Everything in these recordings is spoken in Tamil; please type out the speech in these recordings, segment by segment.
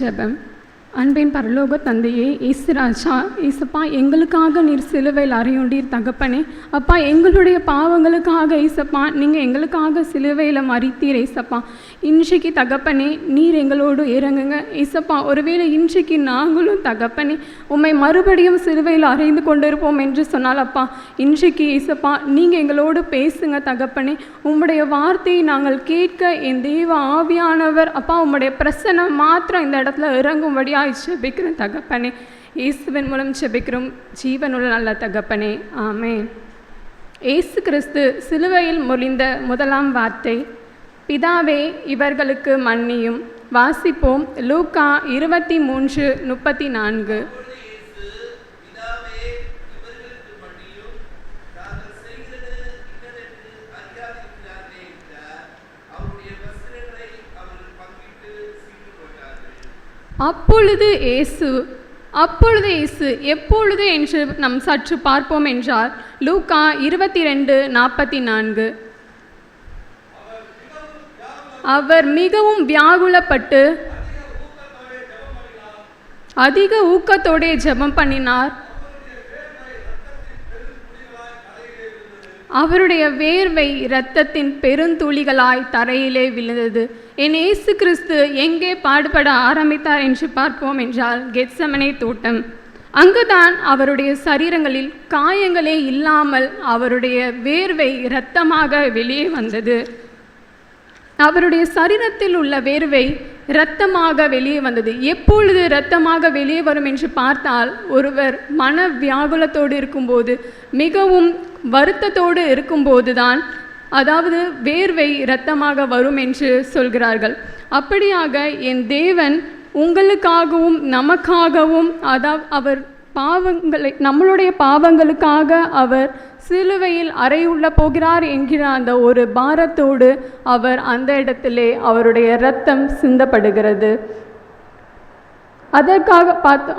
ஜெபம். அன்பின் பரலோக தந்தையே, இயேசு ராஜா, இயேசப்பா, எங்களுக்காக நீர் சிலுவையில் அறையுண்டீர் தகப்பனே. அப்பா, எங்களுடைய பாவங்களுக்காக இயேசப்பா நீங்கள் எங்களுக்காக சிலுவையில் மறித்தீர் இயேசப்பா. இன்றைக்கு தகப்பனே நீர் எங்களோடு இறங்குங்க இயேசப்பா. ஒருவேளை இன்றைக்கு நாங்களும் தகப்பனே உம்மை மறுபடியும் சிலுவையில் அறைந்து கொண்டிருப்போம் என்று சொன்னால் அப்பா, இன்றைக்கு இயேசப்பா நீங்கள் எங்களோடு பேசுங்க தகப்பனே. உம்முடைய வார்த்தையை நாங்கள் கேட்க என் தேவ ஆவியானவர் அப்பா உம்முடைய பிரசன்னம் மாத்திரம் இந்த இடத்துல இறங்கும்படியாக ஜெபிக்கிறேன் தகப்பனே. இயேசுவின் மூலம் ஜெபிக்கிறோம் ஜீவனுள்ள நல்ல தகப்பனே, ஆமென். இயேசு கிறிஸ்து சிலுவையில் மொழிந்த முதலாம் வார்த்தை, பிதாவே இவர்களுக்கு மன்னியும். வாசிப்போம். லூக்கா 23:34. அப்பொழுது இயேசு எப்பொழுது என்று நாம் சற்று பார்ப்போம் என்றால் லூக்கா 22:44. அவர் மிகவும் வியாகுலப்பட்டு அதிக ஊக்கத்தோடே ஜெபம் பண்ணினார். அவருடைய வேர்வை இரத்தத்தின் பெருந்துளிகளாய் தரையிலே விழுந்தது. என் இயேசு கிறிஸ்து எங்கே பாடுபட ஆரம்பித்தார் என்று பார்ப்போம் என்றால் கெத்செமனே தோட்டம். அங்குதான் அவருடைய சரீரங்களில் காயங்களே இல்லாமல் அவருடைய வேர்வை இரத்தமாக வெளியே வந்தது. அவருடைய சரீரத்தில் உள்ள வேர்வை இரத்தமாக வெளியே வந்தது. எப்பொழுது இரத்தமாக வெளியே வரும் என்று பார்த்தால், ஒருவர் மன வியாகுலத்தோடு இருக்கும்போது, மிகவும் வருத்தத்தோடு இருக்கும்போது தான் அதாவது வேர்வை இரத்தமாக வரும் என்று சொல்கிறார்கள். அப்படியாக என் தேவன் உங்களுக்காகவும் நமக்காகவும் அவர் நம்மளுடைய பாவங்களுக்காக அவர் சிலுவையில் அறையுள்ள போகிறார் என்கிற அந்த ஒரு பாரத்தோடு அவர் அந்த இடத்திலே அவருடைய இரத்தம் சிந்தப்படுகிறது. அதற்காக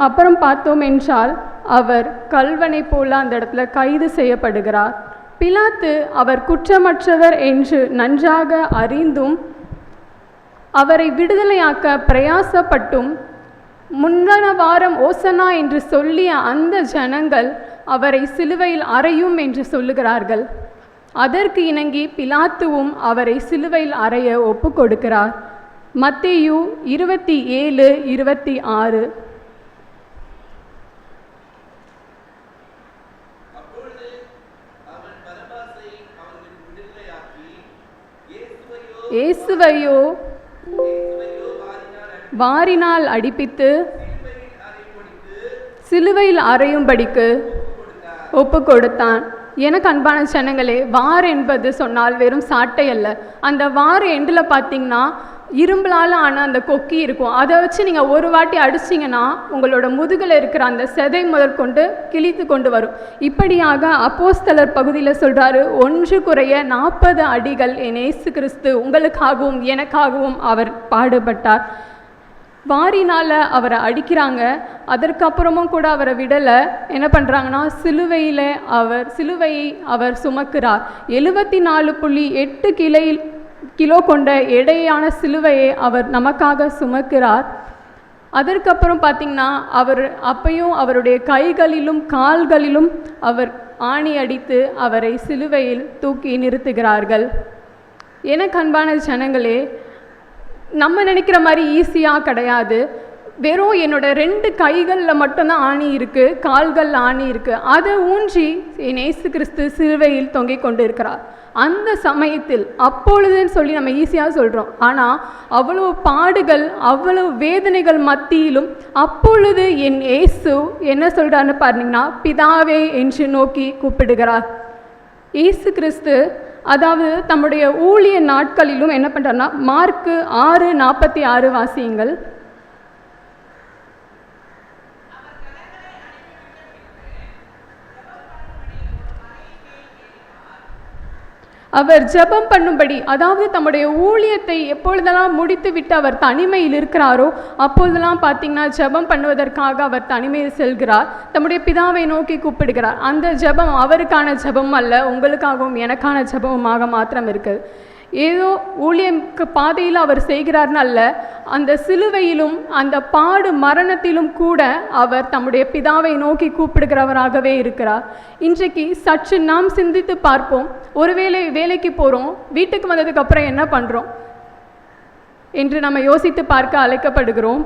அப்புறம் பார்த்தோம் என்றால் அவர் கல்வனை போல அந்த இடத்துல கைது செய்யப்படுகிறார். பிலாத்து அவர் குற்றமற்றவர் என்று நன்றாக அறிந்தும் அவரை விடுதலையாக்க பிரயாசப்பட்டும் முந்தின வாரம் ஓசனா என்று சொல்லிய அந்த ஜனங்கள் அவரை சிலுவையில் அறையும் என்று சொல்லுகிறார்கள். அதற்கு இணங்கி பிலாத்துவும் அவரை சிலுவையில் அறைய ஒப்பு கொடுக்கிறார். மத்தேயு 27:26. இயேசுவையோ வாரினால் அடிப்பித்து சிலுவையில் அறையும்படிக்கு ஒப்பு கொடுத்தான். எனக்கு அன்பான ஜனங்களே, வார் என்பது சொன்னால் வெறும் சாட்டை அல்ல. அந்த வார் எண்டில் பார்த்தீங்கன்னா இரும்பலால் ஆன அந்த கொக்கி இருக்கும். அதை வச்சு நீங்கள் ஒரு வாட்டி அடிச்சிங்கன்னா உங்களோட முதுகில் இருக்கிற அந்த செதை முதற்கொண்டு கிழித்து கொண்டு வரும். இப்படியாக அப்போஸ்தலர் பகுதியில் சொல்கிறாரு, 1 குறைய 40 அடிகள் என் இயேசு கிறிஸ்து உங்களுக்காகவும் எனக்காகவும் அவர் பாடுபட்டார். வாரினால் அவரை அடிக்கிறாங்க. அதற்கப்புறமும் கூட அவரை விடலை. என்ன பண்ணுறாங்கன்னா சிலுவையை அவர் சுமக்கிறார். 74.8 கிலோ கொண்ட எடையான சிலுவையை அவர் நமக்காக சுமக்கிறார். அதற்கப்புறம் பார்த்திங்கன்னா அப்பையும் அவருடைய கைகளிலும் கால்களிலும் அவர் ஆணி அடித்து அவரை சிலுவையில் தூக்கி நிறுத்துகிறார்கள். எனக்கு அன்பான ஜனங்களே, நம்ம நினைக்கிற மாதிரி ஈஸியாக கிடையாது. வெறும் என்னோட 2 கைகளில் மட்டும்தான் ஆணி இருக்குது, கால்கள் ஆணி இருக்குது. அதை ஊன்றி என் இயேசு கிறிஸ்து சிலுவையில் தொங்கிக் கொண்டு இருக்கிறார். அந்த சமயத்தில் அப்பொழுதுன்னு சொல்லி நம்ம ஈஸியாக சொல்கிறோம், ஆனால் அவ்வளோ பாடுகள் அவ்வளோ வேதனைகள் மத்தியிலும் அப்பொழுது என் இயேசு என்ன சொல்கிறான்னு பாருங்கன்னா, பிதாவே என்று நோக்கி கூப்பிடுகிறார். இயேசு கிறிஸ்து அதாவது தம்முடைய ஊழிய நாட்களிலும் என்ன பண்ணுறாருன்னா, மார்க்கு 6:46 வாசியுங்கள். அவர் ஜெபம் பண்ணும்படி, அதாவது தம்முடைய ஊழியத்தை எப்பொழுதெல்லாம் முடித்து விட்டு அவர் தனிமையில் இருக்கிறாரோ அப்பொழுதெல்லாம் பார்த்தீங்கன்னா ஜெபம் பண்ணுவதற்காக அவர் தனிமையில் செல்கிறார். தம்முடைய பிதாவை நோக்கி கூப்பிடுகிறார். அந்த ஜெபம் அவருக்கான ஜெபம் அல்ல, உங்களுக்காகவும் எனக்கான ஜெபமாக மாத்திரம் இருக்குது. ஏதோ ஊழியக்கு பாதையில் அவர் செய்கிறார்னு அல்ல, அந்த சிலுவையிலும் அந்த பாடு மரணத்திலும் கூட அவர் தம்முடைய பிதாவை நோக்கி கூப்பிடுகிறவராகவே இருக்கிறார். இன்றைக்கு சற்று நாம் சிந்தித்து பார்ப்போம். ஒருவேளை வேலைக்கு போகிறோம், வீட்டுக்கு வந்ததுக்கு அப்புறம் என்ன பண்ணுறோம் என்று நம்ம யோசித்து பார்க்க அழைக்கப்படுகிறோம்.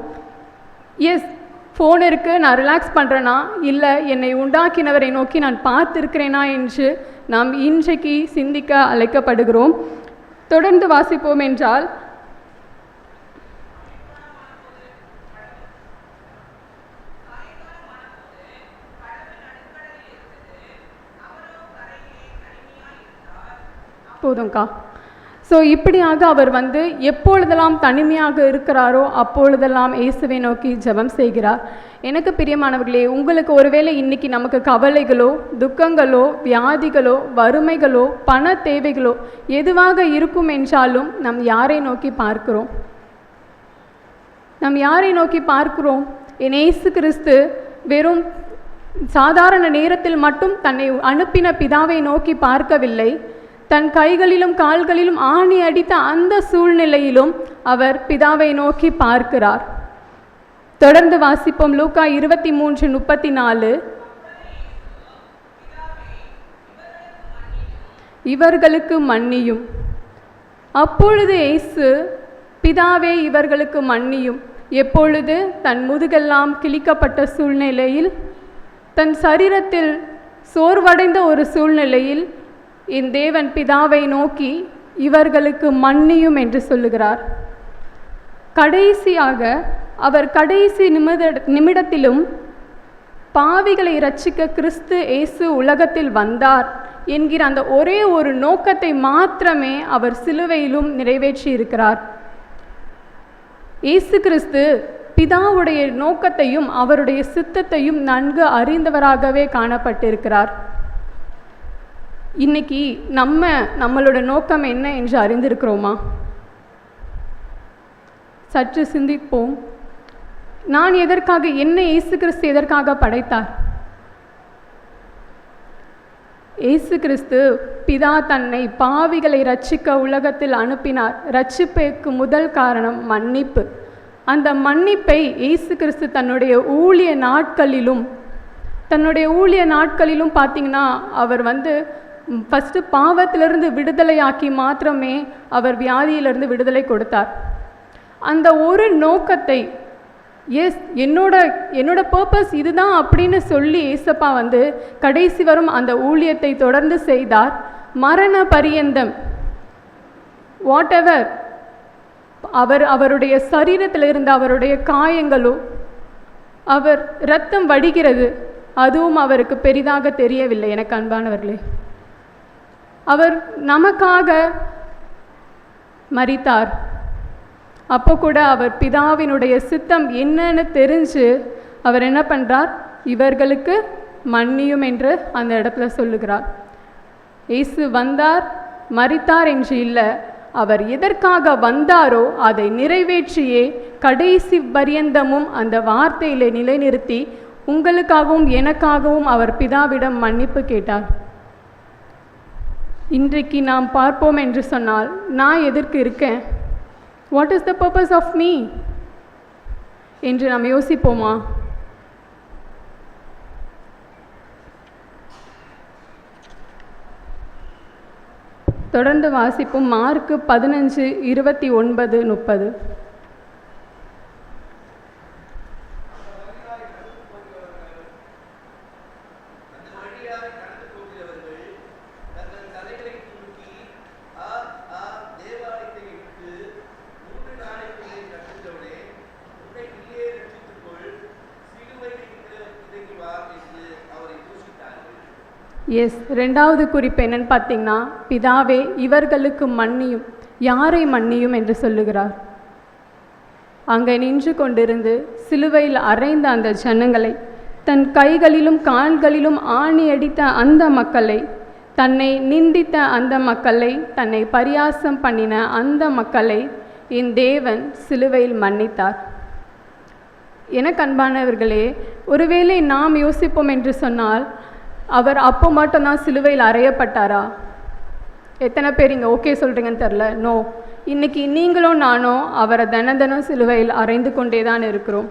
எஸ், ஃபோன் இருக்குது, நான் ரிலாக்ஸ் பண்ணுறேனா, இல்லை என்னை உண்டாக்கினவரை நோக்கி நான் பார்த்துருக்கிறேனா என்று நாம் இன்றைக்கு சிந்திக்க அழைக்கப்படுகிறோம். தொடர்ந்து வாசிப்போம் என்றால், போதும்க்கா. ஸோ இப்படியாக அவர் எப்பொழுதெல்லாம் தனிமையாக இருக்கிறாரோ அப்பொழுதெல்லாம் இயேசுவை நோக்கி ஜெபம் செய்கிறார். எனக்கு பிரியமானவர்களே, உங்களுக்கு ஒருவேளை இன்றைக்கி நமக்கு கவலைகளோ, துக்கங்களோ, வியாதிகளோ, வறுமைகளோ, பண தேவைகளோ எதுவாக இருக்கும் என்றாலும் நம் யாரை நோக்கி பார்க்கிறோம்? நம் யாரை நோக்கி பார்க்கிறோம்? என் இயேசு கிறிஸ்து வெறும் சாதாரண நேரத்தில் மட்டும் தன்னை அனுப்பின பிதாவை நோக்கி பார்க்கவில்லை. தன் கைகளிலும் கால்களிலும் ஆணி அடித்த அந்த சூழ்நிலையிலும் அவர் பிதாவை நோக்கி பார்க்கிறார். தொடர்ந்து வாசிப்போம். லூக்கா 23:34. இவர்களுக்கு மன்னியும். அப்பொழுது இயேசு, பிதாவே இவர்களுக்கு மன்னியும். எப்பொழுது? தன் முதுகெல்லாம் கிழிக்கப்பட்ட சூழ்நிலையில், தன் சரீரத்தில் சோர்வடைந்த ஒரு சூழ்நிலையில் என் தேவன் பிதாவை நோக்கி இவர்களுக்கு மன்னியும் என்று சொல்லுகிறார். கடைசியாக அவர் கடைசி நிமிடத்திலும் பாவிகளை இரட்சிக்க கிறிஸ்து இயேசு உலகத்தில் வந்தார் என்கிற அந்த ஒரே ஒரு நோக்கத்தை மாத்திரமே அவர் சிலுவையிலும் நிறைவேற்றி இருக்கிறார். இயேசு கிறிஸ்து பிதாவுடைய நோக்கத்தையும் அவருடைய சித்தத்தையும் நன்கு அறிந்தவராகவே காணப்பட்டிருக்கிறார். இன்னைக்கு நம்மளோட நோக்கம் என்ன என்று அறிந்திருக்கிறோமா? சற்று சிந்திப்போம். நான் எதற்காக, என்னை இயேசு கிறிஸ்து எதற்காக படைத்தார்? இயேசு கிறிஸ்து பிதா தன்னை பாவிகளை இரட்சிக்க உலகத்தில் அனுப்பினார். இரட்சிப்புக்கு முதல் காரணம் மன்னிப்பு. அந்த மன்னிப்பை இயேசு கிறிஸ்து தன்னுடைய ஊழிய நாட்களிலும் பார்த்தீங்கன்னா அவர் ஃபஸ்ட்டு பாவத்திலிருந்து விடுதலையாக்கி மாத்திரமே அவர் வியாதியிலிருந்து விடுதலை கொடுத்தார். அந்த ஒரு நோக்கத்தை, எஸ் என்னோட பர்பஸ் இதுதான் அப்படின்னு சொல்லி ஏசப்பா கடைசி வரும் அந்த ஊழியத்தை தொடர்ந்து செய்தார். மரண பரியந்தம் வாட் எவர் அவருடைய சரீரத்தில் இருந்த அவருடைய காயங்களோ, அவர் இரத்தம் வடிகிறது, அதுவும் அவருக்கு பெரிதாக தெரியவில்லை. எனக்கு அன்பானவர்களே, அவர் நமக்காக மரித்தார். அப்போ கூட அவர் பிதாவினுடைய சித்தம் என்னன்னு தெரிஞ்சு அவர் என்ன பண்ணுறார்? இவர்களுக்கு மன்னியும் என்று அந்த இடத்துல சொல்லுகிறார். இயேசு வந்தார், மரித்தார் என்று இல்லை, அவர் எதற்காக வந்தாரோ அதை நிறைவேற்றியே கடைசி பரியந்தமும் அந்த வார்த்தையிலே நிலைநிறுத்தி உங்களுக்காகவும் எனக்காகவும் அவர் பிதாவிடம் மன்னிப்பு கேட்டார். இன்றைக்கு நாம் பார்ப்போம் என்று சொன்னால், நான் எதற்கு இருக்கேன்? What is the purpose of me என்று நாம் யோசிப்போமா? தொடர்ந்து வாசிப்போம். மார்க் 15:29-30. எஸ், ரெண்டாவது குறிப்பு என்னன்னு பார்த்தீங்கன்னா, பிதாவே இவர்களுக்கு மன்னியும். யாரை மன்னியும் என்று சொல்லுகிறார்? அங்கே நின்று கொண்டிருந்து சிலுவையில் அறைந்த அந்த ஜனங்களை, தன் கைகளிலும் கால்களிலும் ஆணி அடித்த அந்த மக்களை, தன்னை நிந்தித்த அந்த மக்களை, தன்னை பரியாசம் பண்ணின அந்த மக்களை என் தேவன் சிலுவையில் மன்னித்தார். எனக்கு அன்பானவர்களே, ஒருவேளை நாம் யோசிப்போம் என்று சொன்னால், அவர் அப்போ மட்டும்தான் சிலுவையில் அறையப்பட்டாரா? எத்தனை பேர் இங்கே ஓகே சொல்கிறீங்கன்னு தெரில. நோ, இன்றைக்கி நீங்களும் நானும் அவரை தினம் சிலுவையில் அறைந்து கொண்டே தான் இருக்கிறோம்.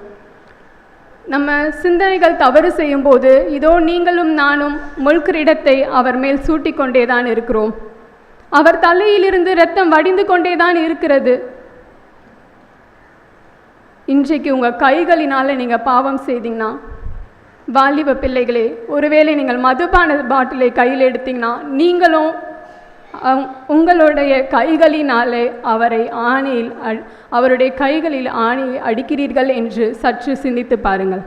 நம்ம சிந்தனைகள் தவறு செய்யும்போது இதோ நீங்களும் நானும் முள்கிரீடத்தை அவர் மேல் சூட்டி கொண்டே தான் இருக்கிறோம். அவர் தலையிலிருந்து இரத்தம் வடிந்து கொண்டே தான் இருக்கிறது. இன்றைக்கு உங்கள் கைகளினால் நீங்கள் பாவம் செய்தீங்கன்னா, வாலிப பிள்ளைகளே, ஒருவேளை நீங்கள் மதுபான பாட்டிலை கையில் எடுத்தீங்கன்னா நீங்களும் உங்களுடைய கைகளினாலே அவருடைய கைகளில் ஆணியை அடிக்கிறீர்கள் என்று சற்று சிந்தித்து பாருங்கள்.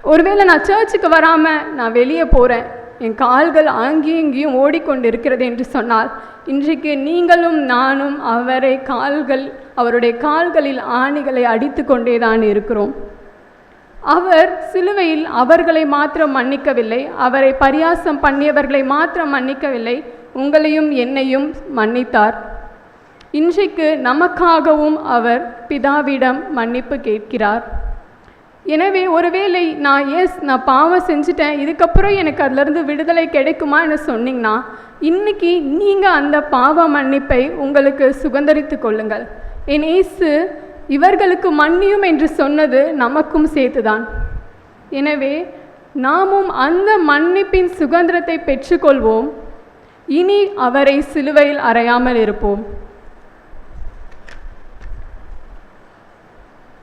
ஒருவேளை நான் சர்ச்சுக்கு வராமல் நான் வெளியே போகிறேன், என் கால்கள் அங்கேயும் இங்கேயும் ஓடிக்கொண்டு இருக்கிறது என்று சொன்னால், இன்றைக்கு நீங்களும் நானும் அவருடைய கால்களில் ஆணிகளை அடித்து கொண்டே தான் இருக்கிறோம். அவர் சிலுவையில் அவர்களை மாத்திரம் மன்னிக்கவில்லை, அவரை பரியாசம் பண்ணியவர்களை மாத்திரம் மன்னிக்கவில்லை, உங்களையும் என்னையும் மன்னித்தார். இன்றைக்கு நமக்காகவும் அவர் பிதாவிடம் மன்னிப்பு கேட்கிறார். எனவே ஒருவேளை நான் பாவம் செஞ்சுட்டேன், இதுக்கப்புறம் எனக்கு அதிலிருந்து விடுதலை கிடைக்குமான்னு சொன்னீங்கன்னா, இன்றைக்கி நீங்கள் அந்த பாவ மன்னிப்பை உங்களுக்கு சுதந்தரித்து கொள்ளுங்கள். என் இயேசு இவர்களுக்கு மன்னியும் என்று சொன்னது நமக்கும் சேர்த்துதான். எனவே நாமும் அந்த மன்னிப்பின் சுதந்திரத்தை பெற்றுக்கொள்வோம். இனி அவரை சிலுவையில் அறையாமல் இருப்போம்.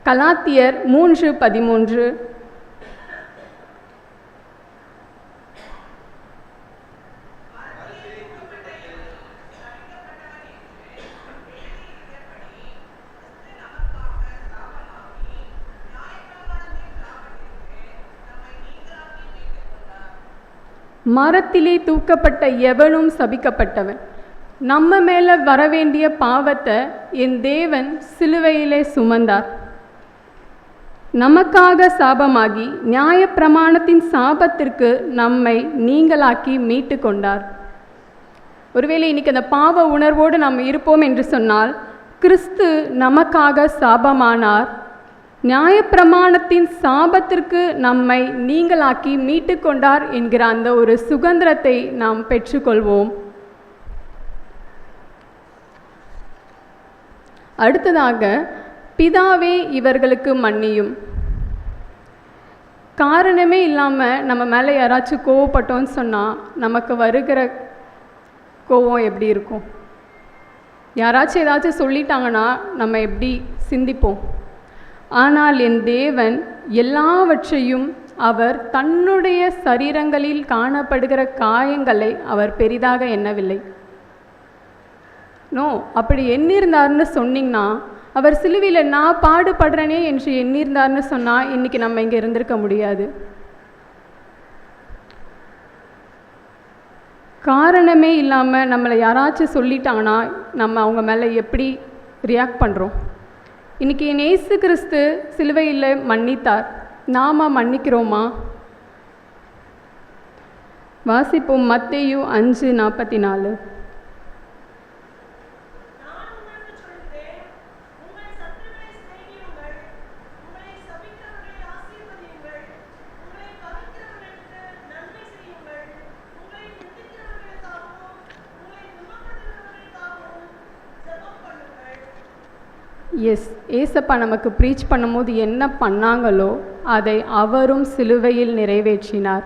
கலாத்தியர் 3:13. மரத்திலே தூக்கப்பட்ட எவனும் சபிக்கப்பட்டவன். நம்ம மேலே வரவேண்டிய பாவத்தை என் தேவன் சிலுவையிலே சுமந்தார். நமக்காக சாபமாகி நியாயப்பிரமாணத்தின் சாபத்திற்கு நம்மை நீங்களாக்கி மீட்டு கொண்டார். ஒருவேளை இன்றைக்கி அந்த பாவ உணர்வோடு நாம் இருப்போம் என்று சொன்னால், கிறிஸ்து நமக்காக சாபமானார், நியாயப்பிரமாணத்தின் சாபத்திற்கு நம்மை நீங்களாக்கி மீட்டு கொண்டார் என்கிற அந்த ஒரு சுதந்திரத்தை நாம் பெற்றுக்கொள்வோம். அடுத்ததாக, பிதாவே இவர்களுக்கு மன்னியும். காரணமே இல்லாமல் நம்ம மேலே யாராச்சும் கோவப்பட்டோன்னு சொன்னால் நமக்கு வருகிற கோவம் எப்படி இருக்கும்? யாராச்சும் ஏதாச்சும் சொல்லிட்டாங்கன்னா நம்ம எப்படி சிந்திப்போம்? ஆனால் என் தேவன் எல்லாவற்றையும் அவர் தன்னுடைய சரீரங்களில் காணப்படுகிற காயங்களை அவர் பெரிதாக எண்ணவில்லை. நோ, அப்படி எண்ணிருந்தார்னு சொன்னீங்கன்னா, அவர் சிலுவையில் நான் பாடுபடுறேனே என்று எண்ணிருந்தார்னு சொன்னால் இன்றைக்கி நம்ம இங்கே இருந்திருக்க முடியாது. காரணமே இல்லாமல் நம்மளை யாராச்சும் சொல்லிட்டாங்கன்னா நம்ம அவங்க மேலே எப்படி ரியாக்ட் பண்ணுறோம்? இன்றைக்கி என் இயேசு கிறிஸ்து சிலுவையில் மன்னித்தார், நாம் மன்னிக்கிறோமா? வாசிப்போம் மத்தேயு 5:44. ஏசப்பா நமக்கு ப்ரீச் பண்ணும்போது என்ன பண்ணாங்களோ அதை அவரும் சிலுவையில் நிறைவேற்றினார்.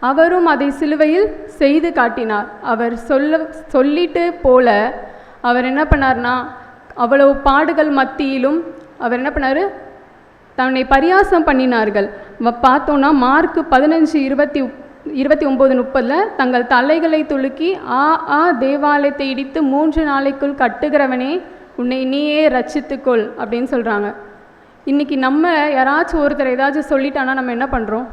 அவரும் அதை சிலுவையில் செய்து காட்டினார். அவர் சொல்லிட்டு போல அவர் என்ன பண்ணார்னா, அவ்வளவு பாடுகள் மத்தியிலும் அவர் என்ன பண்ணார்? தன்னை பரியாசம் பண்ணினார்கள். பார்த்தோன்னா மார்க் 15:29-30 தங்கள் தலைகளை துலுக்கி தேவாலயத்தை இடித்து 3 நாளைக்குள் கட்டுகிறவனே உன்னை நீயே ரட்சித்துக்கொள் அப்படின்னு சொல்கிறாங்க. இன்றைக்கி நம்ம யாராச்சும் ஒருத்தர் ஏதாச்சும் சொல்லிட்டானா நம்ம என்ன பண்ணுறோம்?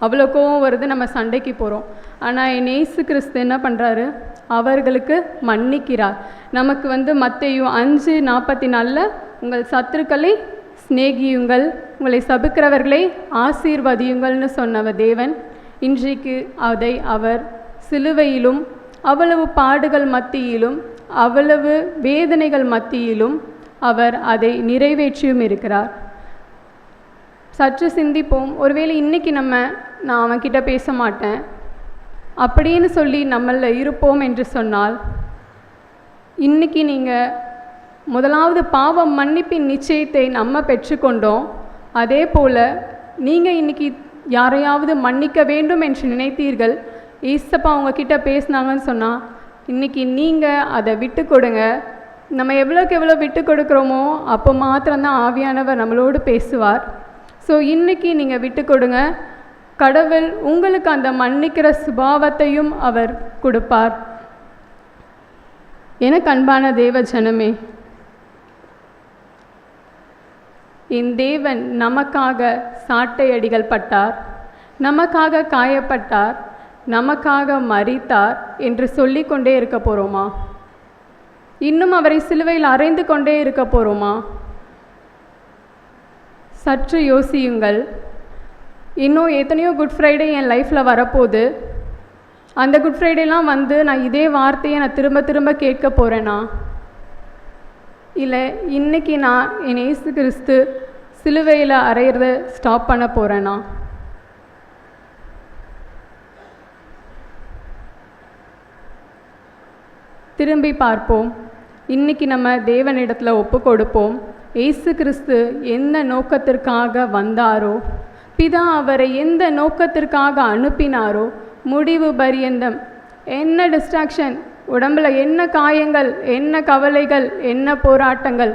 அவ்வளோ கோவம் வருது, நம்ம சண்டைக்கு போகிறோம். ஆனால் என் இயேசு கிறிஸ்து என்ன பண்ணுறாரு? அவர்களுக்கு மன்னிக்கிறார். நமக்கு மத்தேயு 5:44 உங்கள் சத்துருக்களை சிநேகியுங்கள், உங்களை சபிக்கிறவர்களை ஆசீர்வதியுங்கள்னு சொன்ன தேவன் இன்றைக்கு அதை அவர் சிலுவையிலும் அவ்வளவு பாடுகள் மத்தியிலும் அவ்வளவு வேதனைகள் மத்தியிலும் அவர் அதை நிறைவேற்றியும் இருக்கிறார். சற்று சிந்திப்போம். ஒருவேளை இன்றைக்கி நான் அவன்கிட்ட பேச மாட்டேன், அப்படின்னு சொல்லி நம்மளில் இருப்போம் என்று சொன்னால், இன்றைக்கி நீங்கள் முதலாவது பாவம் மன்னிப்பின் நிச்சயத்தை நம்ம பெற்றுக்கொண்டோம். அதே போல் நீங்கள் இன்றைக்கி யாரையாவது மன்னிக்க வேண்டும் என்று நினைத்தீர்கள், ஏசப்பா உங்ககிட்ட பேசினாங்கன்னு சொன்னால், இன்றைக்கி நீங்கள் அதை விட்டு கொடுங்க. நம்ம எவ்வளோக்கு எவ்வளோ விட்டு கொடுக்குறோமோ அப்போ மாத்திரம்தான் ஆவியானவர் நம்மளோடு பேசுவார். ஸோ இன்றைக்கி நீங்கள் விட்டு கொடுங்க. கடவுள் உங்களுக்கு அந்த மன்னிக்கிற சுபாவத்தையும் அவர் கொடுப்பார். எனக்கு அன்பான தேவ ஜனமே, என் தேவன் நமக்காக சாட்டை அடிகள் பட்டார், நமக்காக காயப்பட்டார், நமக்காக மரித்தார் என்று சொல்லிக்கொண்டே இருக்க போகிறோமா? இன்னும் அவரை சிலுவையில் அறைந்து கொண்டே இருக்க போகிறோமா? சற்று யோசியுங்கள். இன்னும் எத்தனையோ குட் ஃப்ரைடே என் லைஃப்பில் வரப்போகுது. அந்த குட் ஃப்ரைடேலாம் வந்து நான் இதே வார்த்தையை நான் திரும்ப திரும்ப கேட்க போகிறேன்னா, இல்லை இன்றைக்கி நான் என் இயேசு கிறிஸ்து சிலுவையில் அறையிறத ஸ்டாப் பண்ண போகிறேன்னா? திரும்பி பார்ப்போம். இன்றைக்கி நம்ம தேவனிடத்தில் ஒப்பு கொடுப்போம். இயேசு கிறிஸ்து எந்த நோக்கத்திற்காக வந்தாரோ, பிதா அவரை எந்த நோக்கத்திற்காக அனுப்பினாரோ, முடிவு பரியந்தம் என்ன டிஸ்ட்ராக்ஷன், உடம்பில் என்ன காயங்கள், என்ன கவலைகள், என்ன போராட்டங்கள்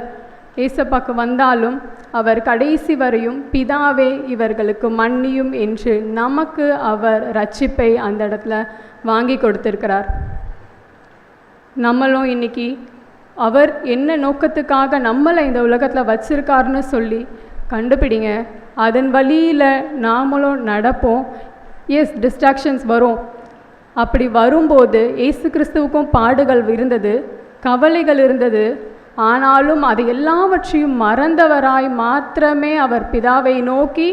ஏசப்பாக்கு வந்தாலும் அவர் கடைசி வரையும் பிதாவே இவர்களுக்கு மன்னியும் என்று நமக்கு அவர் ரட்சிப்பை அந்த இடத்துல வாங்கி கொடுத்திருக்கிறார். நம்மளும் இன்றைக்கி அவர் என்ன நோக்கத்துக்காக நம்மளை இந்த உலகத்தில் வச்சிருக்காருன்னு சொல்லி கண்டுபிடிங்க. அதன் வழியில் நாமளும் நடப்போம். எஸ், டிஸ்ட்ராக்ஷன்ஸ் வரும். அப்படி வரும்போது இயேசு கிறிஸ்துவுக்கும் பாடுகள் இருந்தது, கவலைகள் இருந்தது. ஆனாலும் அது எல்லாவற்றையும் மறந்தவராய் மாத்திரமே அவர் பிதாவை நோக்கி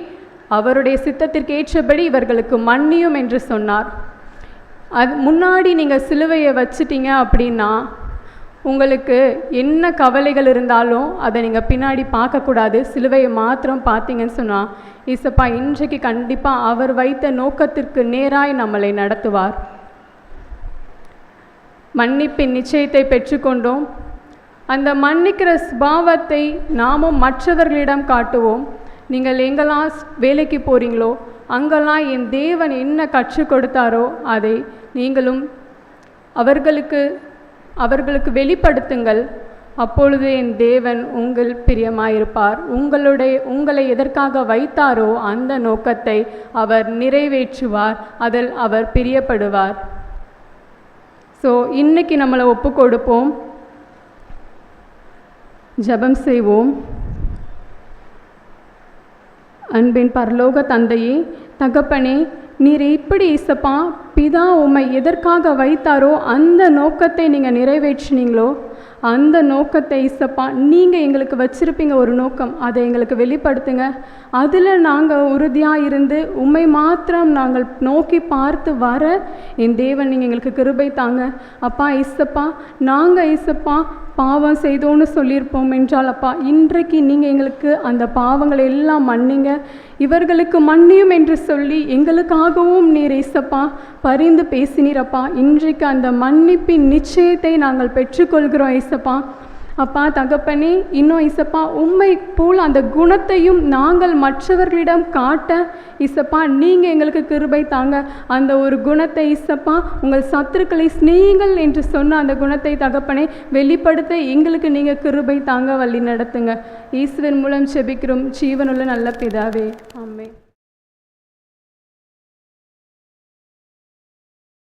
அவருடைய சித்தத்திற்கு ஏற்றபடி இவர்களுக்கு மன்னியும் என்று சொன்னார். அது முன்னாடி நீங்கள் சிலுவையை வச்சிட்டீங்க அப்படின்னா உங்களுக்கு என்ன கவலைகள் இருந்தாலும் அதை நீங்கள் பின்னாடி பார்க்கக்கூடாது. சிலுவையை மாத்திரம் பார்த்தீங்கன்னு சொன்னால் இயேசப்பா இன்றைக்கு கண்டிப்பாக அவர் வைத்த நோக்கத்திற்கு நேராய் நம்மளை நடத்துவார். மன்னிப்பின் நிச்சயத்தை பெற்றுக்கொண்டோம். அந்த மன்னிக்கிற சுபாவத்தை நாமும் மற்றவர்களிடம் காட்டுவோம். நீங்கள் எங்கெல்லாம் வேலைக்கு போகிறீங்களோ அங்கெல்லாம் என் தேவன் என்ன கற்றுக் கொடுத்தாரோ அதை நீங்களும் அவர்களுக்கு வெளிப்படுத்துங்கள். அப்பொழுது என் தேவன் உங்கள் பிரியமாயிருப்பார். உங்களை எதற்காக வைத்தாரோ அந்த நோக்கத்தை அவர் நிறைவேற்றுவார். அதில் அவர் பிரியப்படுவார். ஸோ இன்றைக்கி நம்மளை ஒப்பு கொடுப்போம், ஜெபம் செய்வோம். அன்பின் பரலோக தந்தையே, தகப்பனே, நீர் இப்படி இயேசப்பா பிதா உம்மை எதற்காக வைத்தாரோ அந்த நோக்கத்தை நீங்கள் நிறைவேற்றினீங்களோ அந்த நோக்கத்தை இயேசப்பா நீங்கள் எங்களுக்கு வச்சுருப்பீங்க ஒரு நோக்கம், அதை எங்களுக்கு வெளிப்படுத்துங்க. அதில் நாங்கள் உறுதியாக இருந்து உம்மை மாத்திரம் நாங்கள் நோக்கி பார்த்து வர என் தேவன் நீங்கள் எங்களுக்கு கிருபை தாங்க. அப்பா இயேசப்பா, நாங்கள் இயேசப்பா பாவம் செய்தோன்னு சொல்லியிருப்போம் என்றால் அப்பா இன்றைக்கு நீங்கள் எங்களுக்கு அந்த பாவங்களை எல்லாம் மன்னிங்க, இவர்களுக்கு மன்னியும் என்று சொல்லி எங்களுக்காகவும் நீர் இயேசப்பா பரிந்து பேசினீரப்பா. இன்றைக்கு அந்த மன்னிப்பின் நிச்சயத்தை நாங்கள் பெற்றுக்கொள்கிறோம் இயேசப்பா. அப்பா தகப்பனே, இன்னும் இயேசப்பா உம்மை போல் அந்த குணத்தையும் நாங்கள் மற்றவர்களிடம் காட்ட இயேசப்பா நீங்கள் எங்களுக்கு கிருபை தாங்க. அந்த ஒரு குணத்தை இயேசப்பா உங்கள் சத்துருக்களை சிநேகிங்கள் என்று சொன்ன அந்த குணத்தை தகப்பனே வெளிப்படுத்த எங்களுக்கு நீங்கள் கிருபை தாங்க, வழி நடத்துங்க. இயேசுவின் மூலம் ஜெபிக்கிறோம் ஜீவனுள்ள நல்ல பிதாவே, ஆமென்.